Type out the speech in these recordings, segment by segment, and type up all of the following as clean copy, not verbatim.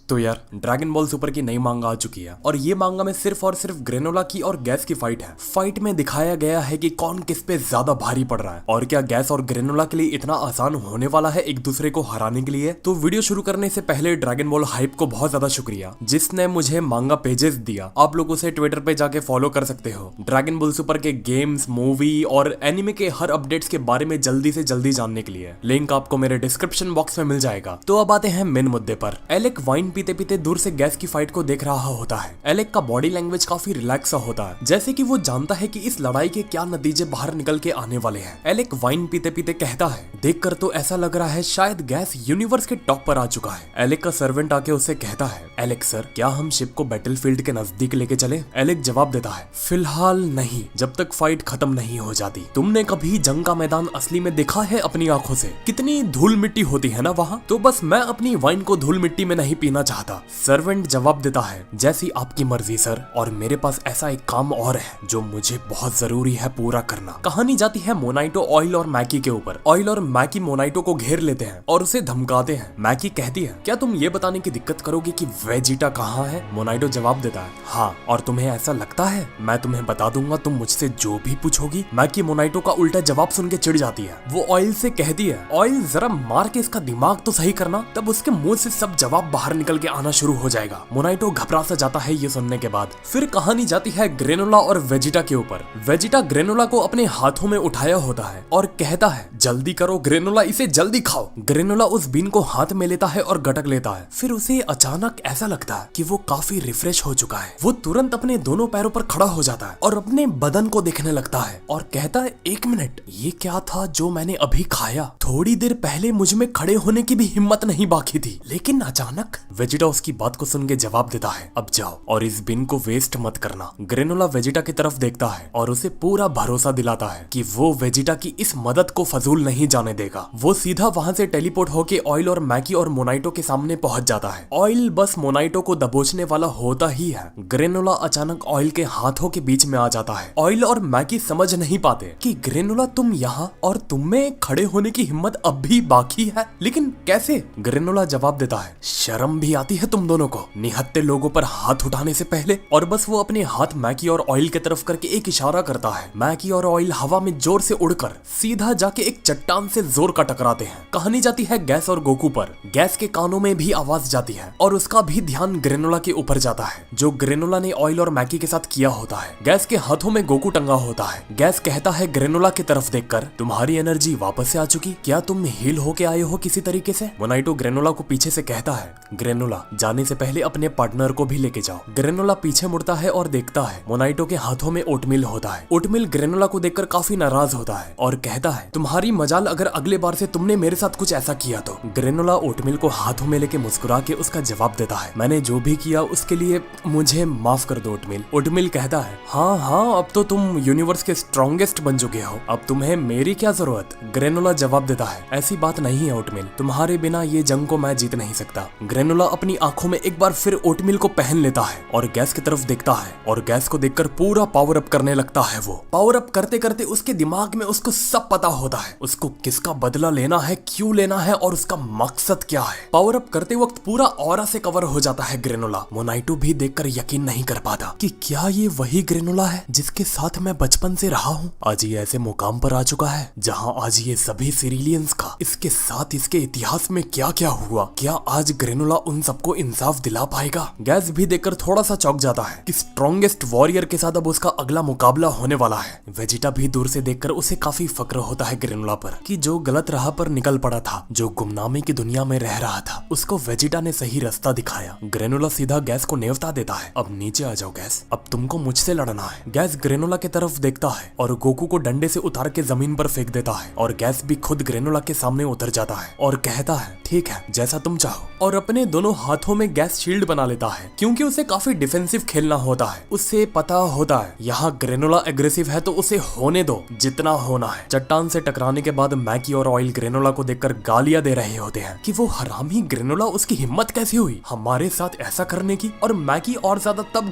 तो यार dragon ball super की नई मांगा आ चुकी है और ये मांगा में सिर्फ और सिर्फ ग्रेनोला की और गैस की फाइट है। फाइट में दिखाया गया है कि कौन किस पे ज्यादा भारी पड़ रहा है और क्या गैस और ग्रेनोला के लिए इतना आसान होने वाला है एक दूसरे को हराने के लिए। तो वीडियो शुरू करने से पहले ड्रैगन बॉल हाइप को बहुत ज्यादा शुक्रिया जिसने मुझे मांगा पेजेस दिया। आप लोग उसे ट्विटर पे जाके फॉलो कर सकते हो। ड्रैगन बॉल सुपर के गेम्स, मूवी और एनिमे के हर अपडेट्स के बारे में जल्दी से जल्दी जानने के लिए लिंक आपको मेरे डिस्क्रिप्शन बॉक्स में मिल जाएगा। तो अब आते हैं मेन मुद्दे पर। एलेक वाइन पीते पीते दूर से गैस की फाइट को देख रहा होता है। एलेक का बॉडी लैंग्वेज काफी रिलैक्स सा होता है, जैसे कि वो जानता है कि इस लड़ाई के क्या नतीजे बाहर निकल के आने वाले हैं। एलेक वाइन पीते पीते कहता है, देखकर तो ऐसा लग रहा है शायद गैस यूनिवर्स के टॉप पर आ चुका है। एलेक का सर्वेंट आके उससे कहता है, एलेक सर, क्या हम शिप को बैटलफील्ड के नजदीक लेके चले? एलेक जवाब देता है, फिलहाल नहीं, जब तक फाइट खत्म नहीं हो जाती। तुमने कभी जंग का मैदान असली में देखा है अपनी आंखों से? कितनी धूल मिट्टी होती है ना वहाँ। तो बस मैं अपनी वाइन को धूल मिट्टी में नहीं पीना चाहता। सर्वेंट जवाब देता है, जैसी आपकी मर्जी सर, और मेरे पास ऐसा एक काम और है जो मुझे बहुत जरूरी है पूरा करना। कहानी जाती है मोनाइटो, ऑयल और मैकी के ऊपर। ऑयल और मैकी मोनाइटो को घेर लेते हैं और उसे धमकाते हैं। मैकी कहती है, क्या तुम ये बताने की दिक्कत करोगे कि वेजिटा कहाँ है? मोनाइटो जवाब देता है, हाँ, और तुम्हें ऐसा लगता है? मैं तुम्हें बता दूंगा, तुम मुझसे जो भी पूछोगी। मैकी मोनाइटो का उल्टा जवाब सुन के चिढ़ जाती है। वो ऑयल से कहती है, ऑयल जरा मार के इसका दिमाग तो सही करना, तब उसके मुंह से सब जवाब बाहर निकल के आना शुरू हो जाएगा। मोनाइटो घबरा सा जाता है ये सुनने के बाद। फिर कहानी जाती है ग्रेनोला और वेजिटा के ऊपर। वेजिटा ग्रेनोला को अपने हाथों में उठाया होता है और कहता है, जल्दी करो ग्रेनोला, इसे जल्दी खाओ। ग्रेनोला उस बीन को हाथ में लेता है और गटक लेता है। फिर उसे अचानक ऐसा लगता है कि वो काफी रिफ्रेश हो चुका है। वो तुरंत अपने दोनों पैरों पर खड़ा हो जाता है और अपने बदन को देखने लगता है और कहता है, एक मिनट, ये क्या था जो मैंने अभी खाया? थोड़ी देर पहले मुझ में खड़े होने की भी हिम्मत नहीं बाकी थी, लेकिन अचानक। वेजिटा उसकी बात को सुन के जवाब देता है, अब जाओ और इस बिन को वेस्ट मत करना। ग्रेनोला वेजिटा की तरफ देखता है और उसे पूरा भरोसा दिलाता है कि वो वेजिटा की इस मदद को फजूल नहीं जाने देगा। वो सीधा वहां से टेलीपोर्ट होके ऑयल और मैकी और मोनाइटो के सामने पहुंच जाता है। ऑयल बस मोनाइटो को दबोचने वाला होता ही है। ग्रेनोला अचानक ऑयल के हाथों के बीच में आ जाता है। ऑयल और मैकी समझ नहीं पाते कि ग्रेनोला तुम यहाँ और तुम में खड़े होने की हिम्मत अब भी बाकी है, लेकिन कैसे? ग्रेनोला जवाब देता है, शर्म भी आती है तुम दोनों को निहत्ते लोगों पर हाथ उठाने से पहले। और बस वो अपने हाथ मैकी और ऑयल की तरफ करके एक इशारा करता है। मैकी और ऑयल हवा में जोर से उड़कर सीधा जाके एक चट्टान से जोर का टकराते हैं। कहानी जाती है गैस और गोकू पर। गैस के कानों में भी आवाज जाती है और उसका भी ध्यान ग्रेनोला के ऊपर जाता है, जो ग्रेनोला ने ऑयल और मैकी के साथ किया होता है। गैस के हाथों में गोकू टंगा होता है। गैस कहता है ग्रेनोला की तरफ देखकर, तुम्हारी एनर्जी वापस से आ चुकी? क्या तुम हील होके आए हो किसी तरीके से? मोनाइटो ग्रेनोला को पीछे से कहता है, ग्रेनोला, जाने से पहले अपने पार्टनर को भी लेके जाओ। ग्रेनोला पीछे मुड़ता है और देखता है मोनाइटो के हाथों में ओटमील होता है। ओटमील ग्रेनोला को देखकर काफी नाराज होता है और कहता है, तुम्हारी मजाल अगर अगले बार से तुमने मेरे साथ कुछ ऐसा किया तो। ग्रेनोला ओटमील को हाथों में लेके मुस्कुरा के उसका जवाब देता है, मैंने जो भी किया उसके लिए मुझे माफ कर दो ओटमील। ओटमील कहता है, हाँ हाँ, अब तो तुम यूनिवर्स के स्ट्रॉन्गेस्ट बन चुके हो, अब तुम्हें मेरी क्या जरूरत? ग्रेनोला जवाब देता है, ऐसी बात नहीं है ओटमील, तुम्हारे बिना ये जंग को मैं जीत नहीं सकता। ग्रेनोला अपनी आंखों में एक बार फिर ओटमील को पहन लेता है और गैस की तरफ देखता है और गैस को देखकर पूरा पावर अप करने लगता है। वो पावर अप करते करते उसके दिमाग में उसको सब पता होता है, उसको किसका बदला लेना है, क्यों लेना है और उसका मकसद क्या है। पावर अप करते वक्त पूरा ऑरा से कवर हो जाता है ग्रेनोला। मोनाइटो भी देखकर यकीन नहीं कर पाता कि क्या ये वही ग्रेनोला है जिसके साथ मैं बचपन से रहा हूँ। आज ये ऐसे मुकाम पर आ चुका है जहाँ आज ये सभी सिरिलियंस का, इसके साथ इसके इतिहास में क्या क्या हुआ, क्या आज ग्रेनोला उन सबको इंसाफ दिला पाएगा? गैस भी देखकर थोड़ा सा चौंक जाता है कि स्ट्रॉन्गेस्ट वॉरियर के साथ अब उसका अगला मुकाबला होने वाला है। वेजिटा भी दूर से देखकर उसे काफी फक्र होता है ग्रेनोला पर कि जो गलत राह पर निकल पड़ा था, जो गुमनामी की दुनिया में रह रहा था, उसको वेजिटा ने सही रास्ता दिखाया। ग्रेनोला सीधा गैस को नेवता देता है, अब नीचे आ जाओ गैस, अब तुमको मुझसे लड़ना है। गैस ग्रेनोला की तरफ देखता है और गोकू को डंडे से उतार के जमीन पर फेंक देता है और गैस भी खुद ग्रेनोला के सामने उतर जाता है और कहता है, ठीक है, जैसा तुम चाहो। और अपने दोनों हाथों में गैस शील्ड बना लेता है क्योंकि उसे काफी डिफेंसिव खेलना होता है। उससे पता होता है यहाँ ग्रेनोला एग्रेसिव है तो उसे होने दो जितना होना है। चट्टान से टकराने के बाद मैकी और ऑयल ग्रेनोला को देखकर गालियां दे रहे होते हैं कि वो हरामी ग्रेनोला, उसकी हिम्मत कैसी हुई हमारे साथ ऐसा करने की। और मैगी और ज्यादा तब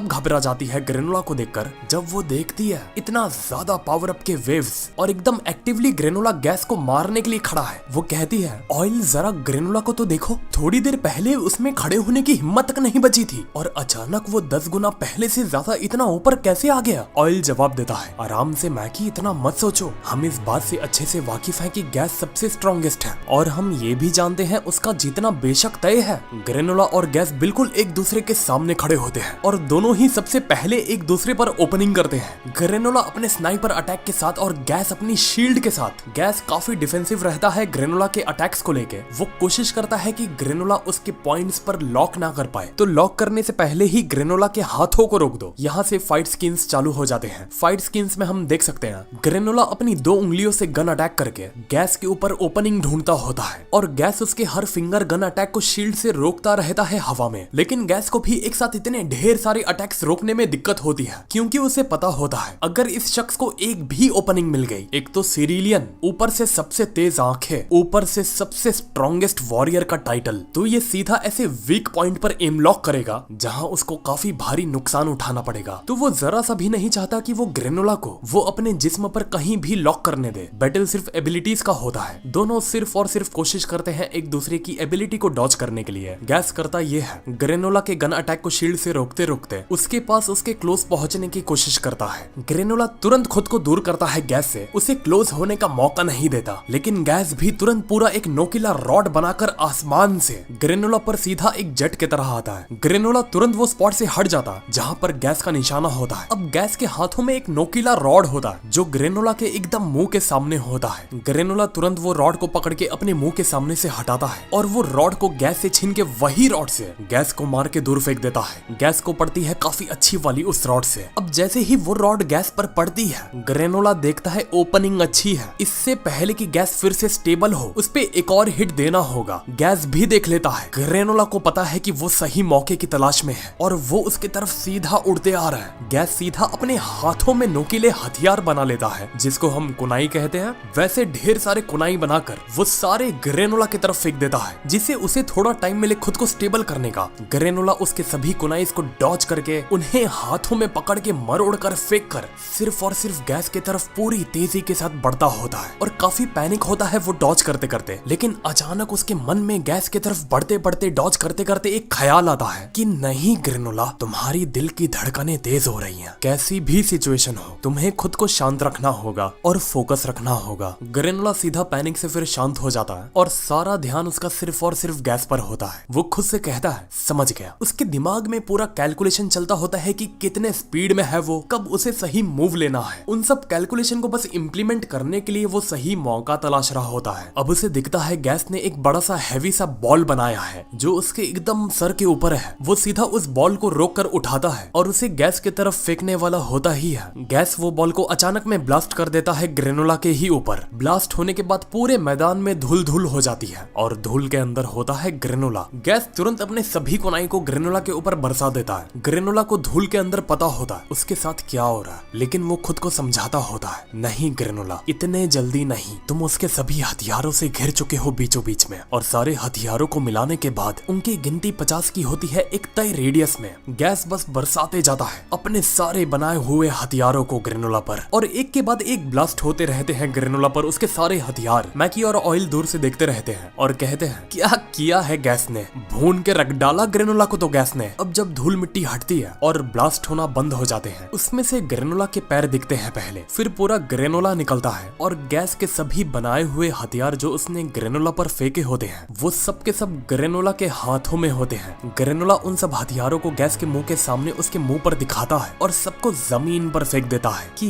घबरा जाती है ग्रेनोला को देखकर जब वो देखती है इतना ज्यादा पावर अप के वेव्स और एकदम एक्टिवली ग्रेनोला गैस को मारने के लिए खड़ा है। वो कहती है, ऑयल जरा ग्रेनोला ग्रेनोला को तो देखो, थोड़ी देर पहले उसमें खड़े होने की हिम्मत तक नहीं बची थी और अचानक वो 10 गुना पहले से ज्यादा इतना ऊपर कैसे आ गया। ऑयल जवाब देता है, आराम से मैकी, इतना मत सोचो, हम इस बात से अच्छे से वाकिफ हैं कि गैस सबसे स्ट्रॉन्गेस्ट है और हम ये भी जानते हैं उसका जीतना बेशक तय है। ग्रेनोला और गैस बिल्कुल एक दूसरे के सामने खड़े होते हैं और दोनों ही सबसे पहले एक दूसरे पर ओपनिंग करते हैं। ग्रेनोला अपने स्नाइपर अटैक के साथ और गैस अपनी शील्ड के साथ। गैस काफी डिफेंसिव रहता है ग्रेनोला के अटैक्स को लेके। वो कोशिश करता है कि ग्रेनोला उसके पॉइंट्स पर लॉक ना कर पाए, तो लॉक करने से पहले ही ग्रेनोला के हाथों को रोक दो। यहाँ से फाइट स्किन्स चालू हो जाते हैं। फाइट स्किन्स में हम देख सकते हैं ग्रेनोला अपनी 2 उंगलियों से गन अटैक करके गैस के ऊपर ओपनिंग ढूंढता होता है और गैस उसके हर फिंगर गन अटैक को शील्ड से रोकता रहता है हवा में। लेकिन गैस को भी एक साथ इतने ढेर सारे अटैक्स रोकने में दिक्कत होती है, क्योंकि उसे पता होता है अगर इस शख्स को एक भी ओपनिंग मिल गई, एक तो सिरिलियन, ऊपर से सबसे तेज आंखें, ऊपर से सबसे स्ट्रॉन्गेस्ट वॉरियर का टाइटल, तो ये सीधा ऐसे वीक पॉइंट पर एम लॉक करेगा जहां उसको काफी भारी नुकसान उठाना पड़ेगा। तो वो जरा सा भी नहीं चाहता कि वो ग्रेनोला को वो अपने जिस्म पर कहीं भी लॉक करने दे। बैटल सिर्फ एबिलिटीज का होता है, दोनों सिर्फ और सिर्फ कोशिश करते हैं एक दूसरे की एबिलिटी को डॉज करने के लिए। गैस करता ये है, ग्रेनोला के गन अटैक को शील्ड से रोकते रोकते उसके पास उसके क्लोज पहुंचने की कोशिश करता है। ग्रेनोला तुरंत खुद को दूर करता है गैस से, उसे क्लोज होने का मौका नहीं देता, लेकिन गैस भी तुरंत पूरा एक नोकीला रॉड बनाकर आसमान से ग्रेनोला पर सीधा एक जेट की तरह आता है। ग्रेनोला तुरंत वो स्पॉट से हट जाता जहां पर गैस का निशाना होता है। अब गैस के हाथों में एक नोकीला रॉड होता है जो ग्रेनोला के एकदम मुंह के सामने होता है। ग्रेनोला तुरंत वो रॉड को पकड़ के अपने मुंह के सामने से हटाता है और वो रॉड को गैस से छीन के वही रॉड से गैस को मार के दूर फेंक देता है। गैस को पड़ती है काफी अच्छी वाली उस रॉड से। अब जैसे ही वो रॉड गैस पर पड़ती है, ग्रेनोला देखता है ओपनिंग अच्छी है, इससे पहले कि गैस फिर से स्टेबल हो उस पे एक और हिट देना होगा। गैस भी देख लेता है, ग्रेनोला को पता है कि वो सही मौके की तलाश में है और वो उसकी तरफ सीधा उड़ते आ रहा है। गैस सीधा अपने हाथों में नोकीले हथियार बना लेता है जिसको हम कुनाई कहते हैं। वैसे ढेर सारे कुनाई बनाकर वो सारे ग्रेनोला की तरफ फेंक देता है, जिससे उसे थोड़ा टाइम मिले खुद को स्टेबल करने का। ग्रेनोला उसके सभी कुनाइस को डॉज करके उन्हें हाथों में पकड़ के मरोड़ कर फेंक कर सिर्फ और सिर्फ गैस की तरफ पूरी तेजी के साथ बढ़ता होता है और काफी पैनिक होता है वो डॉज करते करते। लेकिन अचानक उसके मन में गैस की तरफ बढ़ते बढ़ते डॉज करते करते एक ख्याल आता है कि नहीं ग्रेनोला, तुम्हारी दिल की धड़कनें तेज हो रही हैं। कैसी भी सिचुएशन हो तुम्हें खुद को शांत रखना होगा और फोकस रखना होगा। ग्रेनोला सीधा पैनिक से फिर शांत हो जाता है और सारा ध्यान उसका सिर्फ और सिर्फ गैस पर होता है। वो खुद से कहता है समझ गया। उसके दिमाग में पूरा कैलकुलेशन चलता होता है कि कितने स्पीड में है वो, कब उसे सही मूव लेना है। उन सब कैलकुलेशन को बस इम्प्लीमेंट करने के लिए वो सही मौका तलाश रहा होता है। अब उसे दिखता है गैस ने एक बड़ा सा हैवी सा बॉल बनाया है जो उसके एकदम सर के ऊपर है। वो सीधा उस बॉल को रोक कर उठाता है और उसे गैस की तरफ फेंकने वाला होता ही है। गैस वो बॉल को अचानक में ब्लास्ट कर देता है ग्रेनोला के ही ऊपर। ब्लास्ट होने के बाद पूरे मैदान में धूल धूल हो जाती है और धूल के अंदर होता है ग्रेनोला। गैस तुरंत अपने सभी कुनाई को ग्रेनोला के ऊपर बरसा देता है। ग्रेनोला को धूल के अंदर पता होता है उसके साथ क्या हो रहा है, लेकिन वो खुद को समझाता होता है नहीं ग्रेनोला, इतने जल्दी नहीं, तुम उसके सभी हथियारों से घिर चुके हो बीचों बीच में, और सारे हथियारों को मिलाने के बाद उनकी गिनती 50 की होती है एक तय रेडियस में। गैस बस बरसाते जाता है अपने सारे बनाए हुए हथियारों को ग्रेनोला पर और एक के बाद एक ब्लास्ट होते रहते हैं ग्रेनोला पर उसके सारे हथियार। मैकी और ऑयल दूर से देखते रहते हैं और कहते हैं क्या किया है गैस ने, भून के रख डाला ग्रेनोला को तो गैस ने। अब जब धूल मिट्टी हटती है और ब्लास्ट होना बंद हो जाते हैं, उसमें से ग्रेनोला के पैर दिखते हैं पहले, फिर पूरा ग्रेनोला निकलता है और गैस के सभी बनाए हुए हथियार जो उसने ग्रेनोला पर फेंके होते हैं वो सब के सब ग्रेनोला के हाथों में होते हैं। ग्रेनोला उन सब हथियारों को गैस के मुंह के सामने उसके मुंह पर दिखाता है और सबको जमीन पर फेंक देता है कि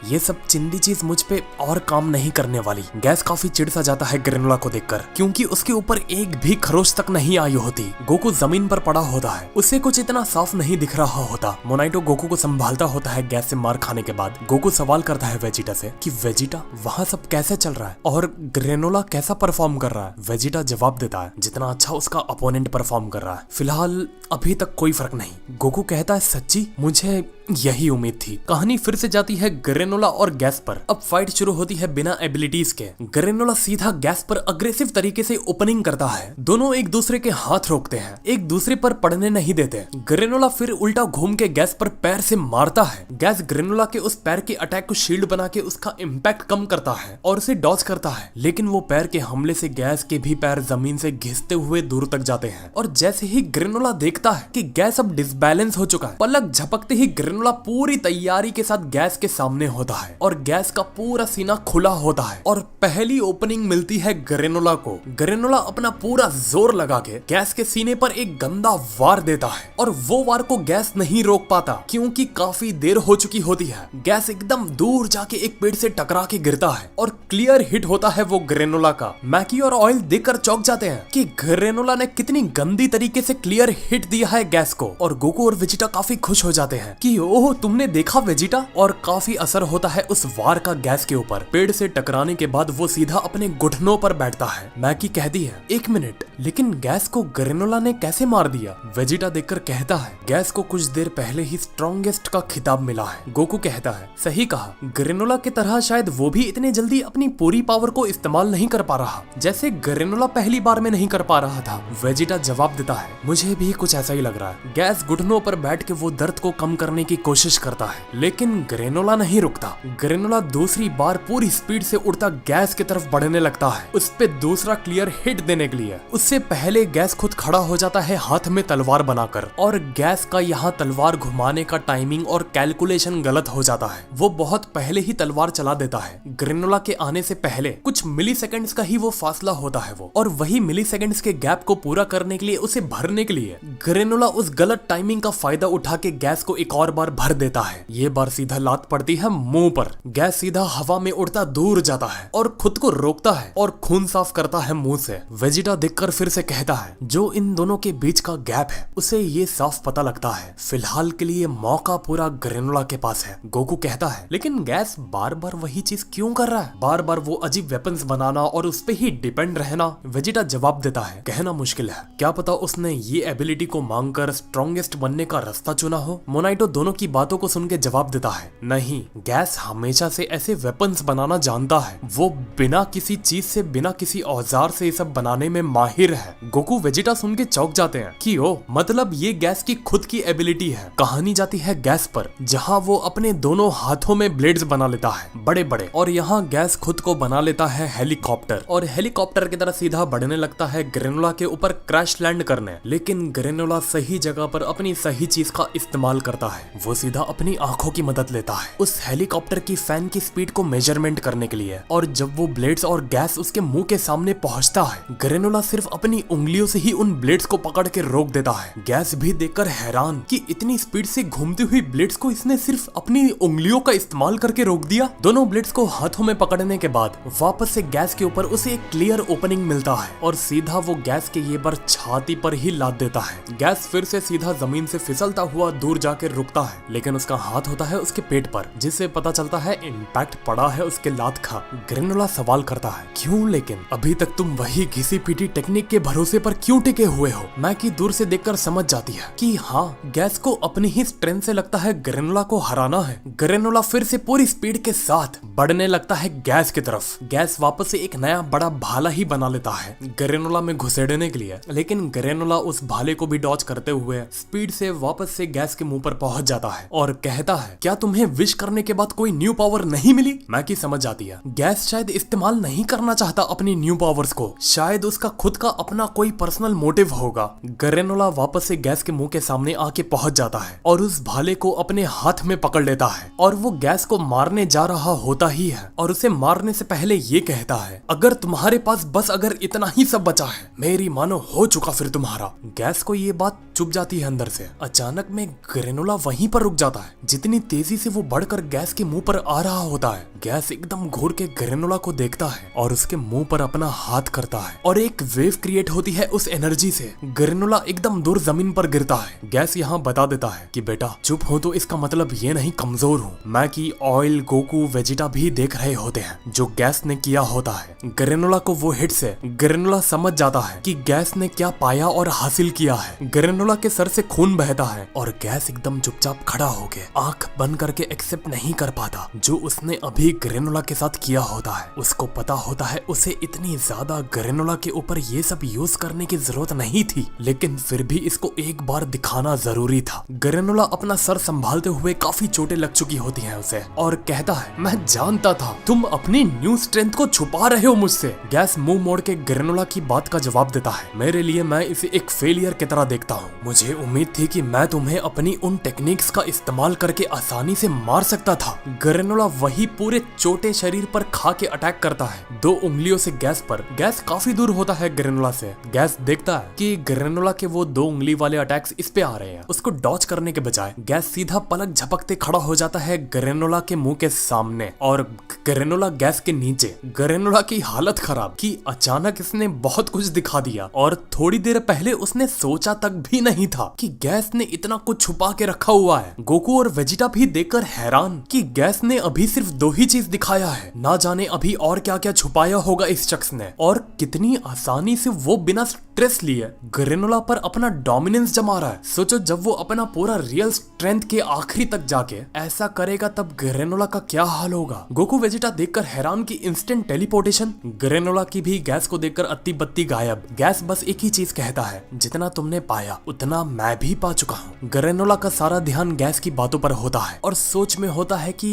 ये सब चिंदी चीज मुझ पे और काम नहीं करने वाली। गैस काफी चिढ़ सा जाता है ग्रेनोला को देखकर, क्योंकि उसके ऊपर एक भी खरोच तक नहीं आई होती। गोकू जमीन पर पड़ा होता है, उसे कुछ इतना साफ नहीं दिख रहा होता। मोनाइटो गोकू को संभालता होता है गैस से मार खाने के बाद। गोकू सवाल करता है वेजिटा से कि वेजिटा वहाँ सब कैसे चल रहा है और ग्रेनोला कैसा परफॉर्म कर रहा है। वेजिटा जवाब देता है जितना अच्छा उसका अपोनेंट परफॉर्म कर रहा है, फिलहाल अभी तक कोई फर्क नहीं। गोकू कहता है सच्ची, मुझे यही उम्मीद थी। कहानी फिर से जाती है ग्रेनोला और गैस पर। अब फाइट शुरू होती है बिना एबिलिटीज के। ग्रेनोला सीधा गैस पर अग्रेसिव तरीके से ओपनिंग करता है। दोनों एक दूसरे के हाथ रोकते हैं, एक दूसरे पर पड़ने नहीं देते। ग्रेनोला फिर उल्टा घूम के गैस पर पैर से मारता है। गैस ग्रेनोला के उस पैर के अटैक को शील्ड बना के उसका इम्पैक्ट कम करता है और उसे डॉज करता है, लेकिन वो पैर के हमले से गैस के भी सभी पैर जमीन से घिसते हुए दूर तक जाते हैं और जैसे ही ग्रेनोला देखता है कि गैस अब डिसबैलेंस हो चुका है, पलक झपकते ही ग्रेनोला पूरी तैयारी के साथ गैस के सामने होता है और गैस का पूरा सीना खुला होता है और पहली ओपनिंग मिलती है ग्रेनोला को। ग्रेनोला अपना पूरा जोर लगा के गैस के सीने पर एक गंदा वार देता है और वो वार को गैस नहीं रोक पाता क्योंकि काफी देर हो चुकी होती है। गैस एकदम दूर जाके एक पेड़ से टकरा के गिरता है और क्लियर हिट होता है वो ग्रेनोला का। मैकी और ऑयल देखकर चौंक जाते हैं कि ग्रेनोला ने कितनी गंदी तरीके से क्लियर हिट दिया है गैस को और गोकू और वेजिटा काफी खुश हो जाते हैं कि ओह तुमने देखा वेजिटा, और काफी असर होता है उस वार का गैस के ऊपर। पेड़ से टकराने के बाद वो सीधा अपने घुटनों पर बैठता है। मैकी कहती है 1 मिनट, लेकिन गैस को ग्रेनोला ने कैसे मार दिया? वेजिटा देखकर कहता है गैस को कुछ देर पहले ही स्ट्रॉन्गेस्ट का खिताब मिला है। गोकू कहता है सही कहा, ग्रेनोला की तरह शायद वो भी इतने जल्दी अपनी पूरी पावर को इस्तेमाल नहीं कर पा रहा जैसे ग्रेनोला पहली बार में नहीं कर पा रहा था। वेजिटा जवाब देता है मुझे भी कुछ ऐसा ही लग रहा है। गैस घुटनों पर बैठ के वो दर्द को कम करने की कोशिश करता है लेकिन ग्रेनोला नहीं रुकता। ग्रेनोला दूसरी बार पूरी स्पीड से उड़ता गैस की तरफ बढ़ने लगता है उस पे दूसरा क्लियर हिट देने के लिए। उससे पहले गैस खुद खड़ा हो जाता है हाथ में तलवार बनाकर और गैस का यहाँ तलवार घुमाने का टाइमिंग और कैलकुलेशन गलत हो जाता है। वो बहुत पहले ही तलवार चला देता है। ग्रेनोला के आने से पहले कुछ मिली सेकेंड्स का ही वो फासला होता है वो, और वही मिली सेकेंड्स के गैप को पूरा करने के लिए, उसे भरने के लिए ग्रेनोला उस गलत टाइमिंग का फायदा उठा के गैस को एक और बार भर देता है। ये बार सीधा लात पड़ती है मुंह पर। गैस सीधा हवा में उड़ता दूर जाता है और खुद को रोकता है और खून साफ करता है मुंह से। वेजिटा देखकर फिर से कहता है जो इन दोनों के बीच का गैप है उसे ये साफ पता लगता है। फिलहाल के लिए मौका पूरा ग्रेनोला के पास है। गोकू कहता है लेकिन गैस बार बार वही चीज क्यों कर रहा है? बार बार वो अजीब वेपन्स बनाना और उस पे ही डिपेंड रहना। वेजिटा जवाब देता है कहना मुश्किल है, क्या पता उसने ये एबिलिटी को मांगकर स्ट्रॉन्गेस्ट बनने का रास्ता चुना हो। मोनाइटो दोनों की बातों को सुन के जवाब देता है नहीं, गैस हमेशा से ऐसे वेपन्स बनाना जानता है। वो बिना किसी चीज से, बिना किसी औजार से ये सब बनाने में माहिर है। गोकू वेजिटा सुन के चौंक जाते हैं कि ओ मतलब ये गैस की खुद की एबिलिटी है। कहानी जाती है गैस पर जहाँ वो अपने दोनों हाथों में ब्लेड्स बना लेता है बड़े बड़े, और यहाँ गैस खुद को बना लेता है हेलीकॉप्टर और हेलीकॉप्टर की तरह सीधा बढ़ने लगता है ग्रेनोला के ऊपर क्रैश लैंड करने। लेकिन ग्रेनोला सही जगह पर अपनी सही चीज का इस्तेमाल करता है। वो सीधा अपनी आंखों की मदद लेता है उस हेलीकॉप्टर की फैन की स्पीड को मेजरमेंट करने के लिए, और जब वो ब्लेड्स और गैस उसके मुंह के सामने पहुंचता है ग्रेनोला सिर्फ अपनी उंगलियों से ही उन ब्लेड्स को पकड़ के रोक देता है। गैस भी देखकर हैरान कि इतनी स्पीड से घूमती हुई ब्लेड्स को इसने सिर्फ अपनी उंगलियों का इस्तेमाल करके रोक दिया। दोनों ब्लेड्स को हाथों में पकड़ने के बाद वापस से गैस के ऊपर उसे एक क्लियर ओपनिंग मिलता है और सीधा वो गैस के ये बार छाती पर ही लात देता है। गैस फिर से सीधा जमीन से फिसलता हुआ दूर जाके रुकता है लेकिन उसका हाथ होता है उसके पेट पर, जिससे पता चलता है इम्पैक्ट पड़ा है उसके लात का। ग्रेनोला सवाल करता है क्यों, लेकिन अभी तक तुम वही घिसी पीटी टेक्निक के भरोसे पर क्यों टिके हुए हो? मैकी दूर से देखकर समझ जाती है कि हाँ, गैस को अपनी ही स्ट्रेंथ से लगता है ग्रेनोला को हराना है। ग्रेनोला फिर से पूरी स्पीड के साथ बढ़ने लगता है गैस की तरफ। गैस वापस से एक नया बड़ा भाला ही बना लेता है ग्रेनोला में घुसेड़ने के लिए, लेकिन ग्रेनोला उस भाले को भी डॉच करते हुए स्पीड से वापस से गैस के मुंह पर पहुंच जाता है और कहता है क्या तुम्हें विश करने के बाद कोई न्यू पावर नहीं मिली? मैकी समझ जाती है गैस शायद इस्तेमाल नहीं करना चाहता अपनी न्यू पावर्स को, शायद उसका खुद का अपना कोई पर्सनल मोटिव होगा। ग्रेनोला वापस से गैस के मुंह के सामने आके पहुंच जाता है और उस भाले को अपने हाथ में पकड़ लेता है और वो गैस को मारने जा रहा होता ही है और उसे मारने से पहले ये कहता है अगर तुम्हारे पास बस अगर इतना ही सब बचा है, मेरी मानो हो चुका फिर तुम्हारा। गैस को ये बात चुप जाती है अंदर से। अचानक में ग्रेनोला वहीं पर रुक जाता है। जितनी तेजी से वो बढ़कर गैस के मुंह पर आ रहा होता है, गैस एकदम घूर के ग्रेनोला को देखता है और उसके मुंह पर अपना हाथ करता है और एक वेव क्रिएट होती है उस एनर्जी से। ग्रेनोला एकदम दूर जमीन पर गिरता है। गैस यहाँ बता देता है कि बेटा चुप हो तो इसका मतलब ये नहीं कमजोर हूँ। मैकी, ऑयल, गोकू, वेजिटा भी देख रहे होते हैं जो गैस ने किया होता है। ग्रेनोला को वो हिट से ग्रेनोला समझ जाता है कि गैस ने क्या पाया और हासिल किया है। ग्रेनोला के सर से खून बहता है और गैस एकदम चुपचाप खड़ा होके आंख बंद करके एक्सेप्ट नहीं कर पाता जो उसने अभी ग्रेनोला के साथ किया होता है। उसको पता होता है उसे इतनी ज्यादा ग्रेनोला के ऊपर ये सब यूज करने की जरूरत नहीं थी, लेकिन फिर भी इसको एक बार दिखाना जरूरी था। ग्रेनोला अपना सर संभालते हुए काफी चोटें लग चुकी होती हैं उसे और कहता है मैं जानता था तुम अपनी न्यू स्ट्रेंथ को छुपा रहे हो मुझसे। गैस मुंह मोड़ के ग्रेनोला की बात का जवाब देता है, मेरे लिए मैं इसे एक फेलियर की तरह देखता हूँ। मुझे उम्मीद थी कि मैं तुम्हें अपनी उन टेक्निक्स का इस्तेमाल करके आसानी से मार सकता था। ग्रेनोला वही पूरे छोटे शरीर पर खा के अटैक करता है, 2 उंगलियों से गैस पर। गैस काफी दूर होता है ग्रेनोला से। गैस देखता है कि ग्रेनोला के वो 2 उंगली वाले अटैक्स इस पे आ रहे हैं। उसको डॉच करने के बजाय गैस सीधा पलक झपकते खड़ा हो जाता है ग्रेनोला के मुंह के सामने और ग्रेनोला गैस के नीचे। ग्रेनोला की हालत खराब कि अचानक इसने बहुत कुछ दिखा दिया और थोड़ी देर पहले उसने सोचा तक भी नहीं था कि गैस ने इतना कुछ छुपा के रखा हुआ है। गोकू और वेजिटा भी देखकर हैरान कि गैस ने अभी सिर्फ 2 ही चीज दिखाया है, ना जाने अभी और क्या क्या छुपाया होगा इस शख्स ने, और कितनी आसानी से वो बिना स्ट्रेस लिए ग्रेनोला पर अपना डोमिनेंस जमा रहा है। सोचो जब वो अपना पूरा रियल स्ट्रेंथ के आखिरी तक जाके ऐसा करेगा तब ग्रेनोला का क्या हाल होगा। गोकू वेजिटा देखकर हैरान कि इंस्टेंट टेलीपोर्टेशन। ग्रेनोला की भी गैस को देखकर अत्ती बत्ती गायब। गैस बस एक ही चीज कहता है, जितना तुमने पाया उतना मैं भी पा चुका हूँ। ग्रेनोला का सारा ध्यान गैस की बातों पर होता है और सोच में होता है कि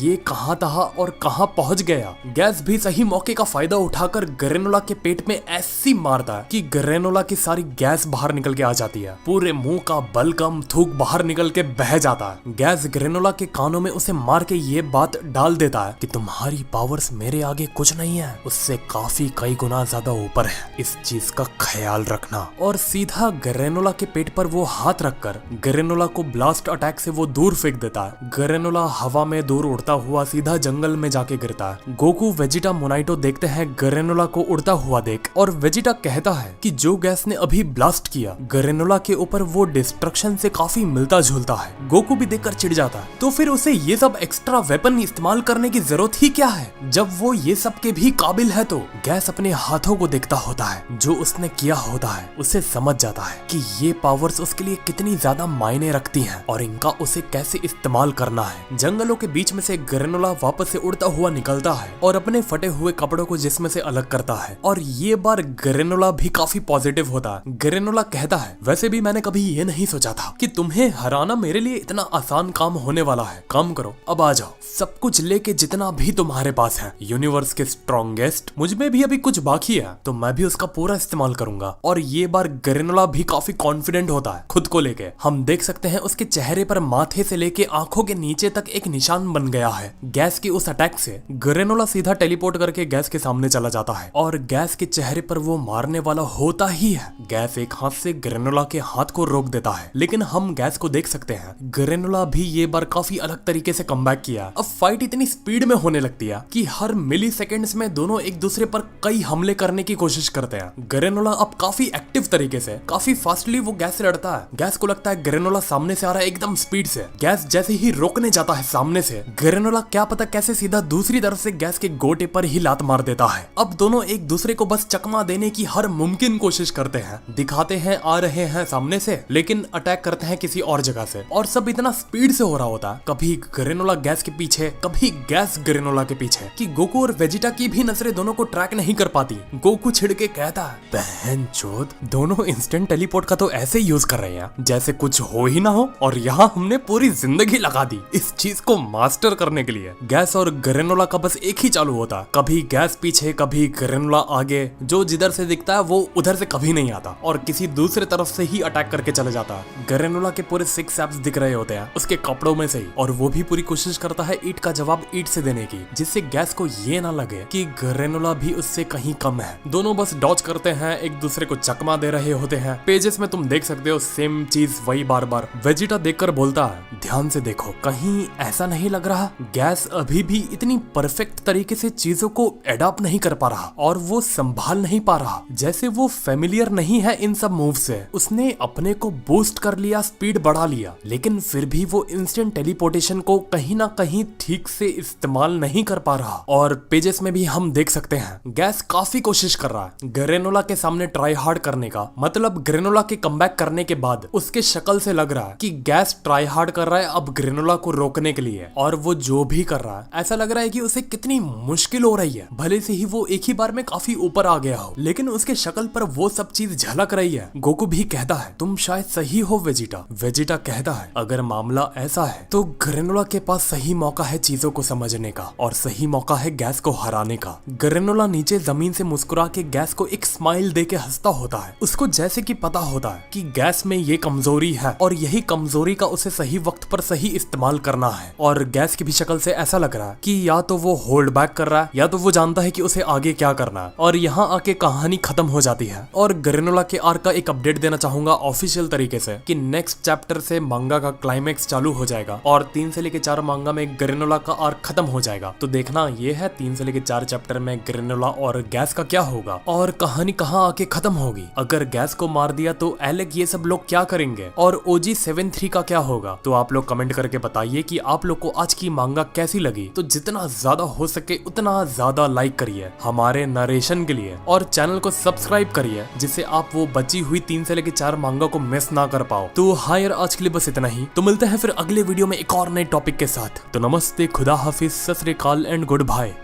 ये कहाँ था और कहाँ पहुंच गया। गैस भी सही मौके का फायदा उठाकर ग्रेनोला के पेट में ऐसी मारता है कि ग्रेनोला की सारी गैस बाहर निकल के आ जाती है। पूरे मुंह का बलगम थूक बाहर निकल के बह जाता है। गैस ग्रेनोला के कानों में उसे मार के ये बात डाल देता है कि तुम्हारी पावर्स मेरे आगे कुछ नहीं है, उससे काफी कई गुना ज्यादा ऊपर है, इस चीज का ख्याल रखना। और सीधा ग्रेनोला के पेट पर वो हाथ रखकर ग्रेनोला को ब्लास्ट अटैक से वो दूर फेंक देता है। ग्रेनोला हवा में दूर उड़ता हुआ सीधा जंगल में जाके गिरता है। गोकू वेजिटा मोनाइटो देखते हैं ग्रेनोला को उड़ता हुआ देख और वेजिटा कहता है कि जो गैस ने अभी ब्लास्ट किया ग्रेनोला के ऊपर वो डिस्ट्रक्शन से काफी मिलता जुलता है। गोकू भी देखकर चिढ़ जाता है, तो फिर उसे ये सब एक्स्ट्रा वेपन इस्तेमाल करने की जरूरत ही क्या है जब वो ये सब के भी काबिल है। तो गैस अपने हाथों को देखता होता है जो उसने किया होता है, उसे समझ जाता है कि ये पावर्स उसके लिए कितनी ज्यादा मायने रखती हैं और इनका उसे कैसे इस्तेमाल करना है। जंगलों के बीच में से ग्रेनोला वापस से उड़ता हुआ निकलता है और अपने फटे हुए कपड़ों को जिस्म से अलग करता है और ये बार ग्रेनोला भी काफी पॉजिटिव होता है। ग्रेनोला कहता है, वैसे भी मैंने कभी ये नहीं सोचा था कि तुम्हें हराना मेरे लिए इतना आसान काम होने वाला है। काम करो, अब आ जाओ, सब कुछ लेके जितना भी तुम्हारे पास है। यूनिवर्स के स्ट्रॉन्गेस्ट, मुझ में भी अभी कुछ बाकी है तो मैं भी उसका पूरा इस्तेमाल करूंगा। और ये बार ग्रेनोला भी काफी कॉन्फिडेंट होता है खुद को लेके। हम देख सकते हैं उसके चेहरे पर माथे से लेके आंखों के नीचे तक एक निशान बन गया है। गैस की उस अटैक से ग्रेनोला सीधा टेलीपोर्ट करके गैस के सामने चला जाता है और गैस के चेहरे पर वो मारने वाला होता ही है। गैस एक हाथ से ग्रेनोला के हाथ को रोक देता है, लेकिन हम गैस को देख सकते हैं ग्रेनोला भी ये बार काफी अलग तरीके से कमबैक किया। अब फाइट इतनी स्पीड में होने लगती है कि हर मिली सेकेंड्स में दोनों एक दूसरे पर कई हमले करने की कोशिश करते हैं। ग्रेनोला अब काफी एक्टिव तरीके से काफी फास्टली वो गैस से लड़ता है। गैस को लगता है ग्रेनोला सामने से आ रहा है एकदम स्पीड से। गैस जैसे ही रोकने जाता है सामने से, ग्रेनोला क्या पता कैसे सीधा दूसरी तरफ से गैस के गोटे पर ही लात मार देता है। अब दोनों एक दूसरे को बस चकमा देने की हर मुमकिन कोशिश करते हैं, दिखाते हैं आ रहे हैं सामने से, लेकिन अटैक करते हैं किसी और जगह से। और सब इतना स्पीड से हो रहा होता है, कभी ग्रेनोला गैस के पीछे, कभी गैस ग्रेनोला के पीछे, कि गोकू और वेजिटा की भी नजरें दोनों को ट्रैक नहीं कर पाती। गोकू छिड़ के कहता है, बहनचोद, दोनों इंस्टेंट टेलीपोर्ट का तो ऐसे यूज कर रहे हैं जैसे कुछ हो ही ना हो, और यहाँ हमने पूरी जिंदगी लगा दी इस चीज को मास्टर करने के लिए। गैस और ग्रेनोला का बस एक ही चालू होता, कभी गैस पीछे कभी ग्रेनोला आगे, जो जिधर से दिखता है वो उधर से कभी नहीं आता और किसी दूसरे तरफ से ही अटैक करके चले जाता है। ग्रेनोला के पूरे 6 एब्स दिख रहे होते हैं उसके कपड़ों में से ही, और वो भी पूरी कोशिश करता है ईंट का जवाब ईंट से देने की, जिससे गैस को ये ना लगे कि ग्रेनोला भी उससे कहीं कम है। दोनों बस डॉज करते हैं, एक दूसरे को चकमा दे रहे होते हैं। पेजेस में तुम देख सकते हो सेम चीज वही बार बार। वेजिटा देखकर बोलता है, ध्यान से देखो, कहीं ऐसा नहीं लग रहा गैस अभी भी इतनी परफेक्ट तरीके से चीजों को एडॉप्ट नहीं कर पा रहा और वो संभाल नहीं पा रहा, जैसे वो फेमिलियर नहीं है इन सब मूव से। उसने अपने को बूस्ट कर लिया, स्पीड बढ़ा लिया, लेकिन फिर भी वो इंस्टेंट टेलीपोर्टेशन को कहीं ना कहीं ठीक से इस्तेमाल नहीं कर पा रहा। और पेजेस में भी हम देख सकते हैं गैस काफी कोशिश कर रहा है ग्रेनोला के सामने ट्राई हार्ड करने का। मतलब ग्रेनोला के कमबैक करने के बाद उसके शक्ल से लग रहा है कि गैस ट्राई हार्ड कर रहा है अब ग्रेनोला को रोकने के लिए, और वो जो भी कर रहा है ऐसा लग रहा है कि उसे कितनी मुश्किल हो रही है। भले से ही वो एक ही बार में काफी ऊपर आ गया हो, लेकिन उसके शक्ल पर वो सब चीज झलक रही है। गोकू भी कहता है तुम शायद सही हो वेजिटा। वेजिटा कहता है अगर मामला ऐसा है तो ग्रेनोला के पास सही मौका है चीजों को समझने का और सही मौका है गैस को हराने का। ग्रेनोला नीचे जमीन से मुस्कुरा के गैस को एक स्माइल दे के हंसता होता है। उसको जैसे कि पता होता है कि गैस में ये कमजोरी है और यही कमजोरी का उसे सही वक्त पर सही इस्तेमाल करना है। और गैस की भी शक्ल से ऐसा लग रहा है कि या तो वो होल्ड बैक कर रहा है या तो वो जानता है कि उसे आगे क्या करना है। और यहाँ आके कहानी खत्म हो जाती है। और ग्रेनोला के आर्क का एक अपडेट देना चाहूंगा ऑफिशियल तरीके से कि नेक्स्ट चैप्टर से मांगा का क्लाइमेक्स चालू हो जाएगा और 3 से लेकर 4 मांगा में ग्रेनोला का आर्क खत्म हो जाएगा। तो देखना ये है 3 से लेकर 4 चैप्टर में ग्रेनोला और गैस का क्या होगा और कहानी कहाँ आके खत्म होगी। अगर गैस को मार दिया तो एलेक ये सब लोग क्या करेंगे और OG 73 का क्या होगा। तो आप लोग कमेंट करके बताइए कि आप लोग को आज की मांगा कैसी लगी। तो जितना ज्यादा हो सके उतना ज्यादा लाइक करिए हमारे नरेशन के लिए और चैनल को सब्सक्राइब करिए जिससे आप वो बची हुई 3 से लेकर 4 मांगा को मिस ना कर पाओ। तो हाँ यार आज के लिए बस इतना ही। तो मिलते हैं फिर अगले वीडियो में एक और नए टॉपिक के साथ। तो नमस्ते, खुदा हाफिज, सत श्री अकाल एंड गुड बाय।